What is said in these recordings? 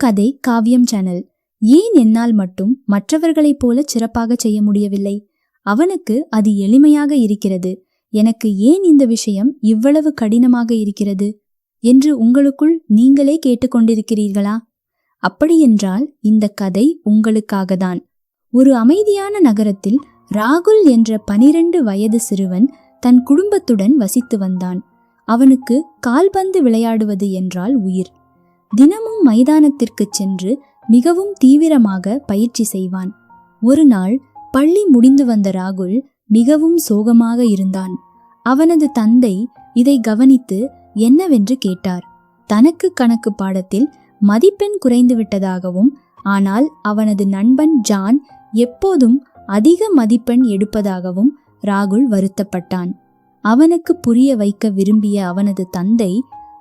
கதை காவியம் சேனல். ஏன் என்னால் மட்டும் மற்றவர்களைப் போல சிறப்பாக செய்ய முடியவில்லை? அவனுக்கு அது எளிமையாக இருக்கிறது, எனக்கு ஏன் இந்த விஷயம் இவ்வளவு கடினமாக இருக்கிறது என்று உங்களுக்குள் நீங்களே கேட்டுக்கொண்டிருக்கிறீர்களா? அப்படியென்றால் இந்த கதை உங்களுக்காகத்தான். ஒரு அமைதியான நகரத்தில் ராகுல் என்ற 12 வயது சிறுவன் தன் குடும்பத்துடன் வசித்து வந்தான். அவனுக்கு கால்பந்து விளையாடுவது என்றால் உயிர். தினமும் மைதானத்திற்கு சென்று மிகவும் தீவிரமாக பயிற்சி செய்வான். ஒரு நாள் பள்ளி முடிந்து வந்த ராகுல் மிகவும் சோகமாக இருந்தான். அவனது தந்தை இதை கவனித்து என்னவென்று கேட்டார். தனக்கு கணக்கு பாடத்தில் மதிப்பெண் குறைந்து விட்டதாகவும், ஆனால் அவனது நண்பன் ஜான் எப்போதும் அதிக மதிப்பெண் எடுப்பதாகவும் ராகுல் வருத்தப்பட்டான். அவனுக்கு புரிய வைக்க விரும்பிய அவனது தந்தை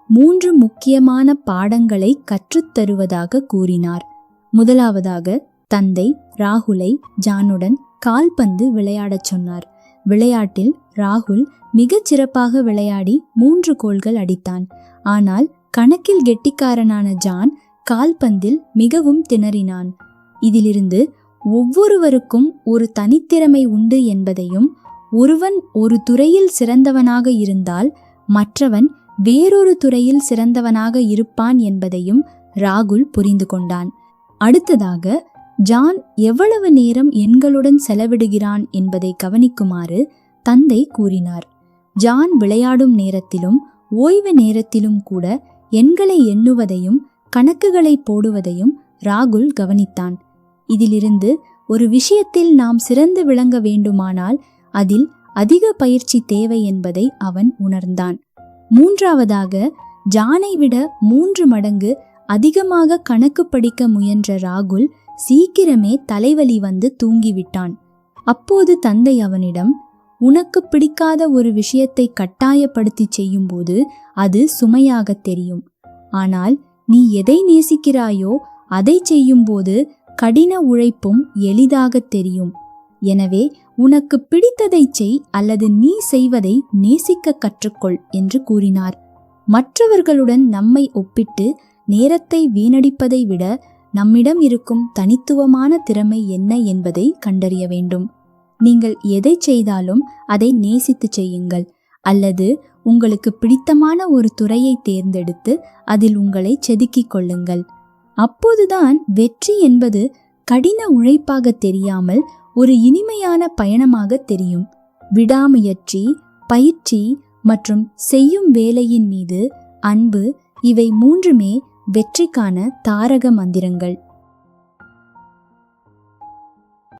3 முக்கியமான பாடங்களை கற்றுத்தருவதாக கூறினார். முதலாவதாக தந்தை ராகுலை ஜானுடன் கால்பந்து விளையாடச் சொன்னார். விளையாட்டில் ராகுல் மிகச் சிறப்பாக விளையாடி 3 கோல்கள் அடித்தான். ஆனால் கணக்கில் கெட்டிக்காரனான ஜான் கால்பந்தில் மிகவும் திணறினான். இதிலிருந்து ஒவ்வொருவருக்கும் ஒரு தனித்திறமை உண்டு என்பதையும், ஒருவன் ஒரு துறையில் சிறந்தவனாக இருந்தால் மற்றவன் வேறொரு துறையில் சிறந்தவனாக இருப்பான் என்பதையும் ராகுல் புரிந்து கொண்டான். அடுத்ததாக ஜான் எவ்வளவு நேரம் எண்களுடன் செலவிடுகிறான் என்பதை கவனிக்குமாறு தந்தை கூறினார். ஜான் விளையாடும் நேரத்திலும் ஓய்வு நேரத்திலும் கூட எண்களை எண்ணுவதையும் கணக்குகளை போடுவதையும் ராகுல் கவனித்தான். இதிலிருந்து ஒரு விஷயத்தில் நாம் சிறந்து விளங்க வேண்டுமானால் அதில் அதிக பயிற்சி தேவை என்பதை அவன் உணர்ந்தான். மூன்றாவதாக ஜானை விட 3 மடங்கு அதிகமாக கணக்கு படிக்க முயன்ற ராகுல் சீக்கிரமே தலைவலி வந்து தூங்கிவிட்டான். அப்போது தந்தை அவனிடம், உனக்கு பிடிக்காத ஒரு விஷயத்தை கட்டாயப்படுத்தி செய்யும்போது அது சுமையாக தெரியும். ஆனால் நீ எதை நேசிக்கிறாயோ அதை செய்யும்போது கடின உழைப்பும் எளிதாக தெரியும். எனவே உனக்கு பிடித்ததை செய், அல்லது நீ செய்வதை நேசிக்க கற்றுக்கொள் என்று கூறினார். மற்றவர்களுடன் நம்மை ஒப்பிட்டு நேரத்தை வீணடிப்பதை விட நம்மிடம் இருக்கும் தனித்துவமான திறமை என்ன என்பதை கண்டறிய வேண்டும். நீங்கள் எதை செய்தாலும் அதை நேசித்து செய்யுங்கள், அல்லது உங்களுக்கு பிடித்தமான ஒரு துறையை தேர்ந்தெடுத்து அதில் உங்களை செதுக்கிக் கொள்ளுங்கள். அப்போதுதான் வெற்றி என்பது கடின உழைப்பாக தெரியாமல் ஒரு இனிமையான பயணமாக தெரியும். விடாமுயற்சி, பயிற்சி மற்றும் செய்யும் வேலையின் மீது அன்பு, இவை 3மே வெற்றிக்கான தாரக மந்திரங்கள்.